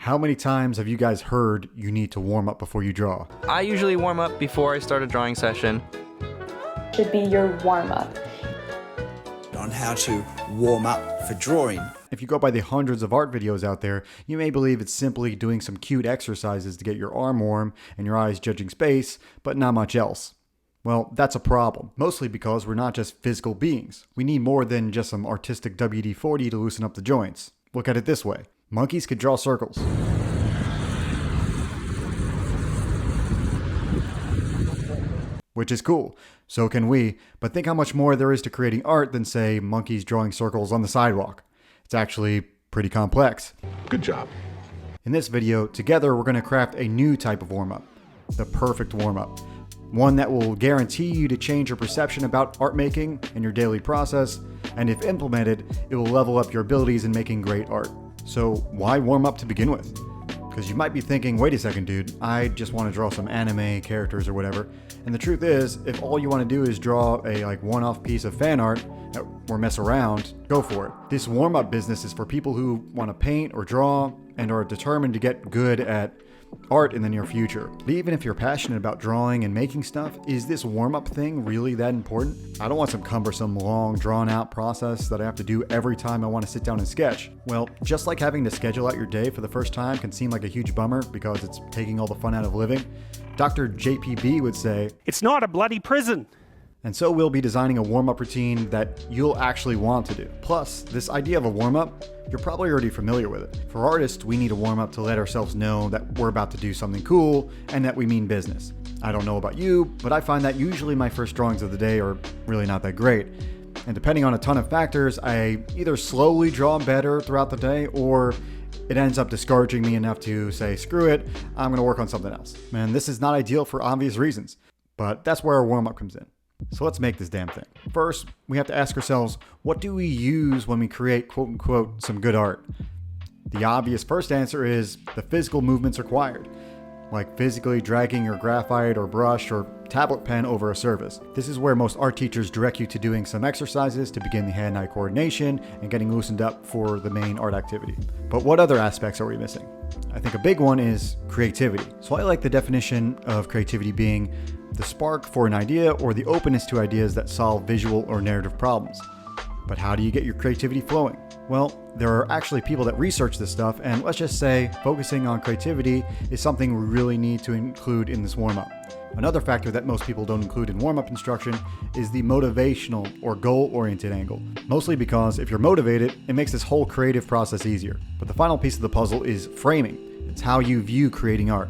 How many times have you guys heard you need to warm up before you draw? I usually warm up before I start a drawing session. Should be your warm-up. On how to warm up for drawing. If you go by the hundreds of art videos out there, you may believe it's simply doing some cute exercises to get your arm warm and your eyes judging space, but not much else. Well, that's a problem, mostly because we're not just physical beings. We need more than just some artistic WD-40 to loosen up the joints. Look at it this way. Monkeys could draw circles. Which is cool. So can we, but think how much more there is to creating art than, say, monkeys drawing circles on the sidewalk. It's actually pretty complex. Good job. In this video, together we're going to craft a new type of warm-up. The perfect warm-up. One that will guarantee you to change your perception about art making and your daily process, and if implemented, it will level up your abilities in making great art. So why warm up to begin with? Because you might be thinking, wait a second dude, I just want to draw some anime characters or whatever. And the truth is, if all you want to do is draw a one-off piece of fan art or mess around, go for it. This warm-up business is for people who want to paint or draw and are determined to get good at art in the near future. But even if you're passionate about drawing and making stuff, is this warm-up thing really that important? I don't want some cumbersome, long, drawn-out process that I have to do every time I want to sit down and sketch. Well, just like having to schedule out your day for the first time can seem like a huge bummer because it's taking all the fun out of living, Dr. JPB would say, "It's not a bloody prison." And so we'll be designing a warm-up routine that you'll actually want to do. Plus, this idea of a warm-up, you're probably already familiar with it. For artists, we need a warm-up to let ourselves know that we're about to do something cool and that we mean business. I don't know about you, but I find that usually my first drawings of the day are really not that great. And depending on a ton of factors, I either slowly draw better throughout the day or it ends up discouraging me enough to say, screw it, I'm gonna work on something else. Man, this is not ideal for obvious reasons, but that's where our warm-up comes in. So let's make this damn thing. First, we have to ask ourselves, what do we use when we create quote-unquote some good art? The obvious first answer is the physical movements required, like physically dragging your graphite or brush or tablet pen over a surface. This is where most art teachers direct you to doing some exercises to begin the hand-eye coordination and getting loosened up for the main art activity. But what other aspects are we missing? I think a big one is creativity. So I like the definition of creativity being the spark for an idea or the openness to ideas that solve visual or narrative problems. But how do you get your creativity flowing? Well, there are actually people that research this stuff, and let's just say focusing on creativity is something we really need to include in this warm-up. Another factor that most people don't include in warm-up instruction is the motivational or goal-oriented angle. Mostly because if you're motivated, it makes this whole creative process easier. But the final piece of the puzzle is framing. It's how you view creating art.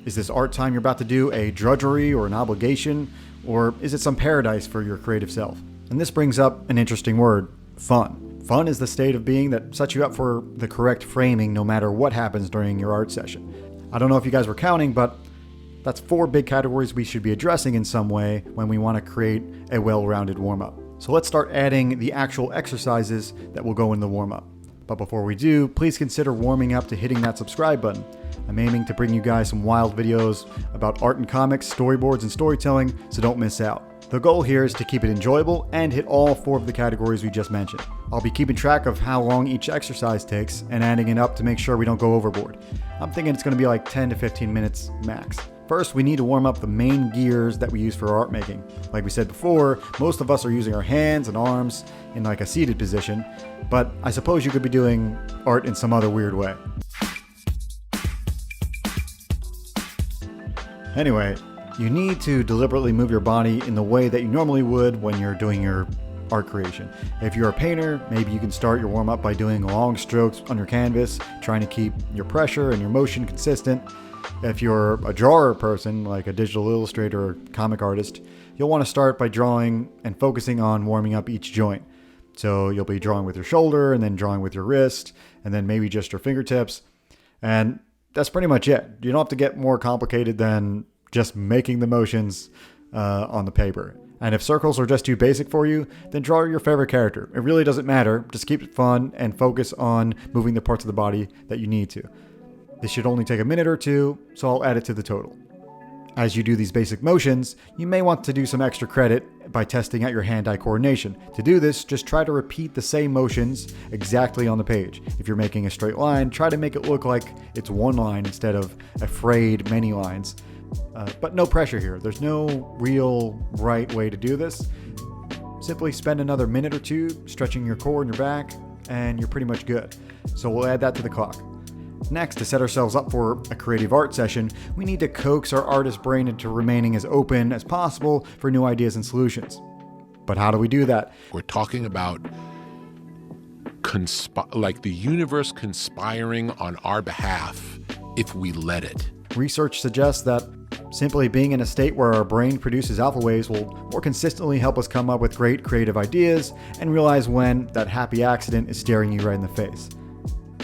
Is this art time you're about to do a drudgery or an obligation, or is it some paradise for your creative self? And this brings up an interesting word, fun. Fun is the state of being that sets you up for the correct framing no matter what happens during your art session. I don't know if you guys were counting, but that's 4 big categories we should be addressing in some way when we want to create a well-rounded warm-up. So let's start adding the actual exercises that will go in the warm-up. But before we do, please consider warming up to hitting that subscribe button. I'm aiming to bring you guys some wild videos about art and comics, storyboards, and storytelling, so don't miss out. The goal here is to keep it enjoyable and hit all 4 of the categories we just mentioned. I'll be keeping track of how long each exercise takes and adding it up to make sure we don't go overboard. I'm thinking it's going to be like 10 to 15 minutes max. First, we need to warm up the main gears that we use for art making. Like we said before, most of us are using our hands and arms in like a seated position, but I suppose you could be doing art in some other weird way. Anyway, you need to deliberately move your body in the way that you normally would when you're doing your art creation. If you're a painter, maybe you can start your warm-up by doing long strokes on your canvas, trying to keep your pressure and your motion consistent. If you're a drawer person, like a digital illustrator or comic artist, you'll want to start by drawing and focusing on warming up each joint. So you'll be drawing with your shoulder and then drawing with your wrist and then maybe just your fingertips. And that's pretty much it. You don't have to get more complicated than just making the motions on the paper. And if circles are just too basic for you, then draw your favorite character. It really doesn't matter. Just keep it fun and focus on moving the parts of the body that you need to. This should only take a minute or 2, so I'll add it to the total. As you do these basic motions, you may want to do some extra credit by testing out your hand-eye coordination. To do this, just try to repeat the same motions exactly on the page. If you're making a straight line, try to make it look like it's one line instead of a frayed many lines. But no pressure here. There's no real right way to do this. Simply spend another minute or two stretching your core and your back, and you're pretty much good. So we'll add that to the clock. Next, to set ourselves up for a creative art session, we need to coax our artist brain into remaining as open as possible for new ideas and solutions. But how do we do that? We're talking about like the universe conspiring on our behalf if we let it. Research suggests that simply being in a state where our brain produces alpha waves will more consistently help us come up with great creative ideas and realize when that happy accident is staring you right in the face.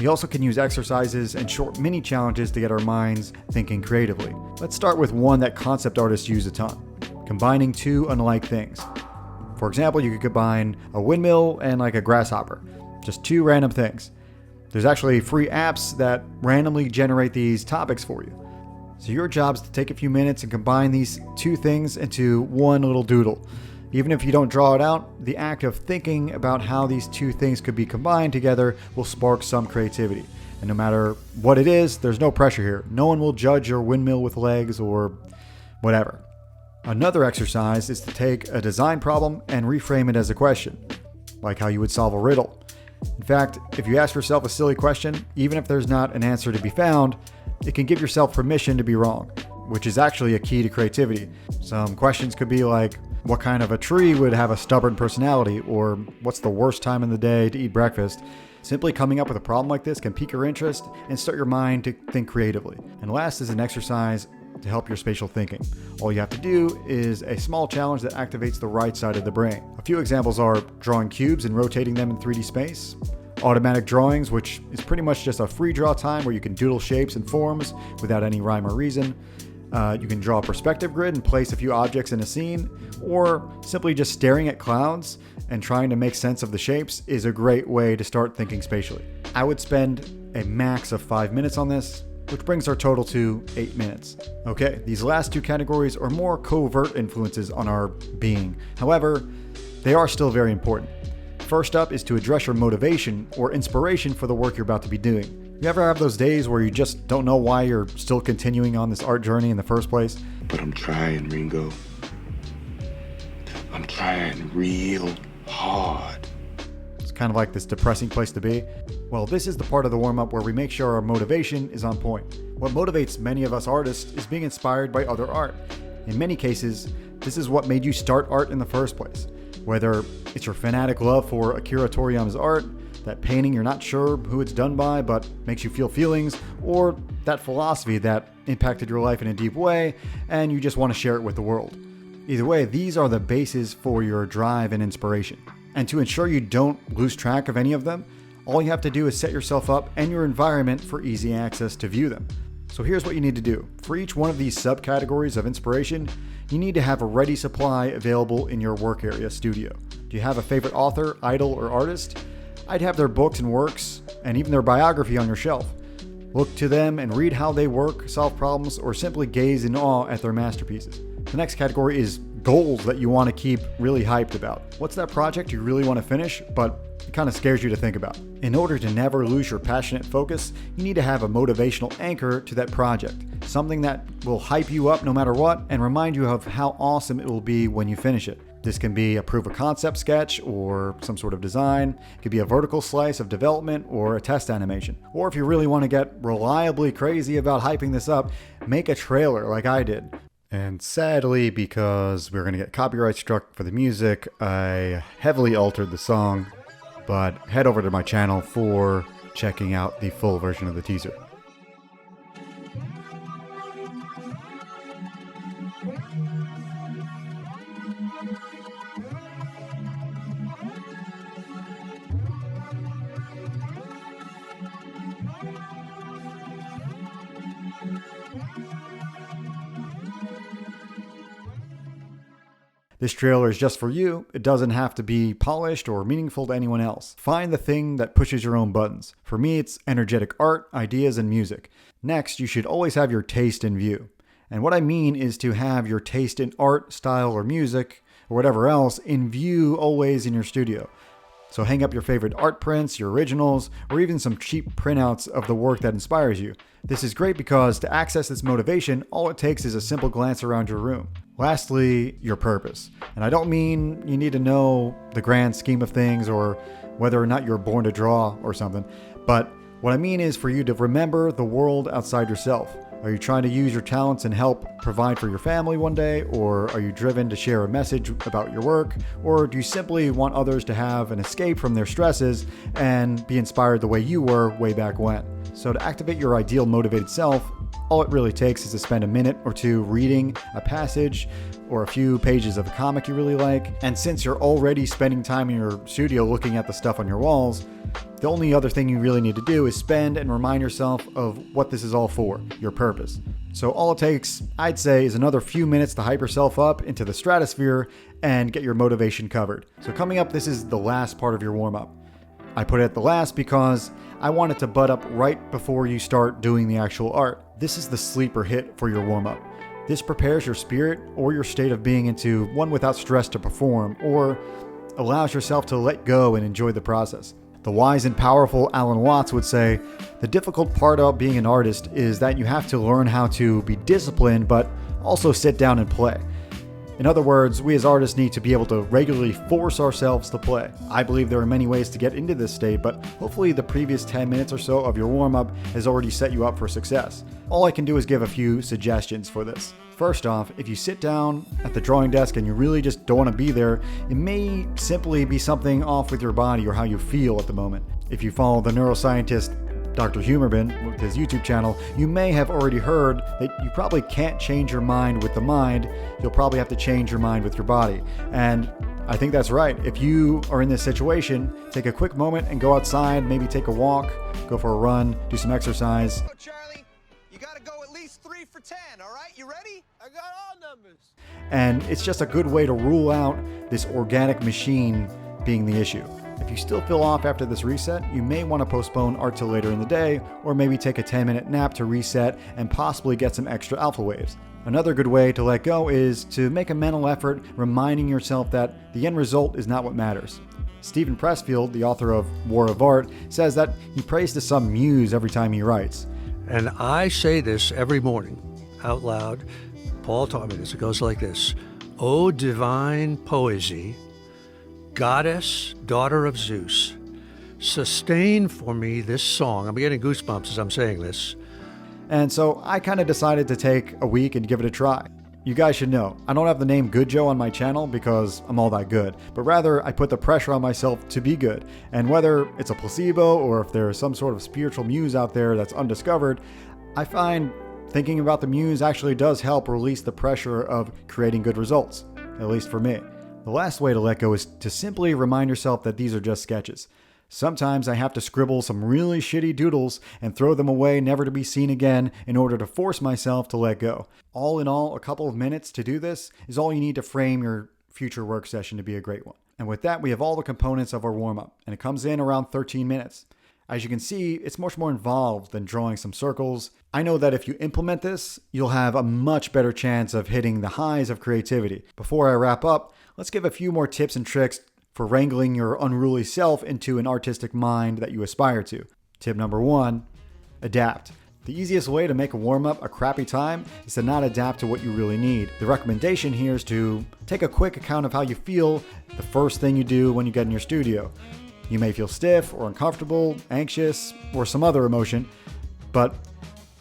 We also can use exercises and short mini challenges to get our minds thinking creatively. Let's start with one that concept artists use a ton: combining two unlike things. For example, you could combine a windmill and like a grasshopper. Just two random things. There's actually free apps that randomly generate these topics for you. So your job is to take a few minutes and combine these two things into one little doodle. Even if you don't draw it out, the act of thinking about how these two things could be combined together will spark some creativity. And no matter what it is, there's no pressure here. No one will judge your windmill with legs or whatever. Another exercise is to take a design problem and reframe it as a question, like how you would solve a riddle. In fact, if you ask yourself a silly question, even if there's not an answer to be found, it can give yourself permission to be wrong, which is actually a key to creativity. Some questions could be like, what kind of a tree would have a stubborn personality? Or what's the worst time in the day to eat breakfast? Simply coming up with a problem like this can pique your interest and start your mind to think creatively. And last is an exercise to help your spatial thinking. All you have to do is a small challenge that activates the right side of the brain. A few examples are drawing cubes and rotating them in 3D space, automatic drawings, which is pretty much just a free draw time where you can doodle shapes and forms without any rhyme or reason. You can draw a perspective grid and place a few objects in a scene, or simply just staring at clouds and trying to make sense of the shapes is a great way to start thinking spatially. I would spend a max of 5 minutes on this, which brings our total to 8 minutes. Okay, these last two categories are more covert influences on our being. However, they are still very important. First up is to address your motivation or inspiration for the work you're about to be doing. You ever have those days where you just don't know why you're still continuing on this art journey in the first place? But I'm trying, Ringo. I'm trying real hard. It's kind of like this depressing place to be. Well, this is the part of the warm-up where we make sure our motivation is on point. What motivates many of us artists is being inspired by other art. In many cases, this is what made you start art in the first place. Whether it's your fanatic love for Akira Toriyama's art, that painting you're not sure who it's done by but makes you feel feelings, or that philosophy that impacted your life in a deep way and you just want to share it with the world. Either way, these are the bases for your drive and inspiration. And to ensure you don't lose track of any of them, all you have to do is set yourself up and your environment for easy access to view them. So here's what you need to do. For each one of these subcategories of inspiration, you need to have a ready supply available in your work area studio. Do you have a favorite author, idol, or artist? I'd have their books and works, and even their biography on your shelf. Look to them and read how they work, solve problems, or simply gaze in awe at their masterpieces. The next category is goals that you want to keep really hyped about. What's that project you really want to finish, but it kind of scares you to think about? In order to never lose your passionate focus, you need to have a motivational anchor to that project. Something that will hype you up no matter what and remind you of how awesome it will be when you finish it. This can be a proof of concept sketch or some sort of design. It could be a vertical slice of development or a test animation. Or if you really want to get reliably crazy about hyping this up, make a trailer like I did. And sadly, because we're going to get copyright struck for the music, I heavily altered the song. But head over to my channel for checking out the full version of the teaser. This trailer is just for you. It doesn't have to be polished or meaningful to anyone else. Find the thing that pushes your own buttons. For me, it's energetic art, ideas, and music. Next, you should always have your taste in view. And what I mean is to have your taste in art, style, or music, or whatever else, in view always in your studio. So hang up your favorite art prints, your originals, or even some cheap printouts of the work that inspires you. This is great because to access this motivation, all it takes is a simple glance around your room. Lastly, your purpose. And I don't mean you need to know the grand scheme of things or whether or not you're born to draw or something, but what I mean is for you to remember the world outside yourself. Are you trying to use your talents and help provide for your family one day? Or are you driven to share a message about your work? Or do you simply want others to have an escape from their stresses and be inspired the way you were way back when? So to activate your ideal motivated self, all it really takes is to spend a minute or two reading a passage or a few pages of a comic you really like. And since you're already spending time in your studio looking at the stuff on your walls, the only other thing you really need to do is spend and remind yourself of what this is all for, your purpose. So all it takes, I'd say, is another few minutes to hype yourself up into the stratosphere and get your motivation covered. So coming up, this is the last part of your warm-up. I put it at the last because I want it to butt up right before you start doing the actual art. This is the sleeper hit for your warm-up. This prepares your spirit or your state of being into one without stress to perform, or allows yourself to let go and enjoy the process. The wise and powerful Alan Watts would say, the difficult part about being an artist is that you have to learn how to be disciplined, but also sit down and play. In other words, we as artists need to be able to regularly force ourselves to play. I believe there are many ways to get into this state, but hopefully the previous 10 minutes or so of your warm-up has already set you up for success. All I can do is give a few suggestions for this. First off, if you sit down at the drawing desk and you really just don't want to be there, it may simply be something off with your body or how you feel at the moment. If you follow the neuroscientist Dr. Humorman with his YouTube channel, you may have already heard that you probably can't change your mind with the mind. You'll probably have to change your mind with your body. And I think that's right. If you are in this situation, take a quick moment and go outside, maybe take a walk, go for a run, do some exercise. Oh, Charlie, you gotta go at least 3 for 10, all right? You ready? I got all numbers. And it's just a good way to rule out this organic machine being the issue. If you still feel off after this reset, you may want to postpone art till later in the day, or maybe take a 10-minute nap to reset and possibly get some extra alpha waves. Another good way to let go is to make a mental effort reminding yourself that the end result is not what matters. Stephen Pressfield, the author of War of Art, says that he prays to some muse every time he writes. And I say this every morning out loud. Paul taught me this. It goes like this. O divine poesy, goddess, daughter of Zeus, sustain for me this song. I'm getting goosebumps as I'm saying this. And so I kind of decided to take a week and give it a try. You guys should know, I don't have the name Good Joe on my channel because I'm all that good, but rather I put the pressure on myself to be good. And whether it's a placebo or if there's some sort of spiritual muse out there that's undiscovered, I find thinking about the muse actually does help release the pressure of creating good results, at least for me. The last way to let go is to simply remind yourself that these are just sketches. Sometimes I have to scribble some really shitty doodles and throw them away never to be seen again in order to force myself to let go. All in all, a couple of minutes to do this is all you need to frame your future work session to be a great one. And with that, we have all the components of our warm-up, and it comes in around 13 minutes. As you can see, it's much more involved than drawing some circles. I know that if you implement this, you'll have a much better chance of hitting the highs of creativity. Before I wrap up, let's give a few more tips and tricks for wrangling your unruly self into an artistic mind that you aspire to. Tip number 1, adapt. The easiest way to make a warm-up a crappy time is to not adapt to what you really need. The recommendation here is to take a quick account of how you feel the first thing you do when you get in your studio. You may feel stiff or uncomfortable, anxious, or some other emotion, but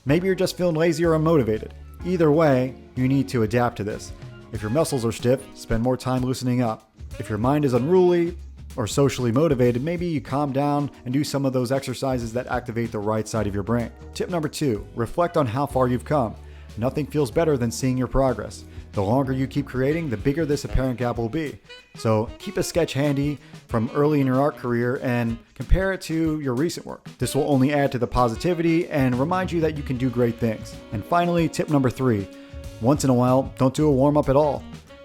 maybe you're just feeling lazy or unmotivated. Either way, you need to adapt to this. If your muscles are stiff, spend more time loosening up. If your mind is unruly or socially motivated, maybe you calm down and do some of those exercises that activate the right side of your brain. Tip number 2, reflect on how far you've come. Nothing feels better than seeing your progress. The longer you keep creating, the bigger this apparent gap will be. So keep a sketch handy from early in your art career and compare it to your recent work. This will only add to the positivity and remind you that you can do great things. And finally, tip number 3, once in a while, don't do a warm-up at all.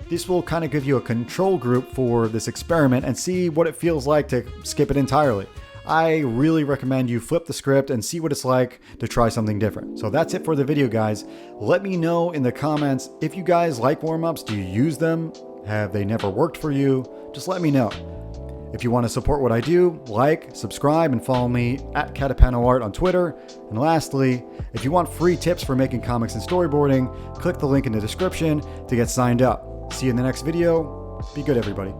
This will kind of give you a control group for this experiment and see what it feels like to skip it entirely. I really recommend you flip the script and see what it's like to try something different. So that's it for the video, guys. Let me know in the comments if you guys like warm-ups. Do you use them? Have they never worked for you? Just let me know. If you want to support what I do, like, subscribe, and follow me at CatapanoArt on Twitter. And lastly, if you want free tips for making comics and storyboarding, click the link in the description to get signed up. See you in the next video. Be good, everybody.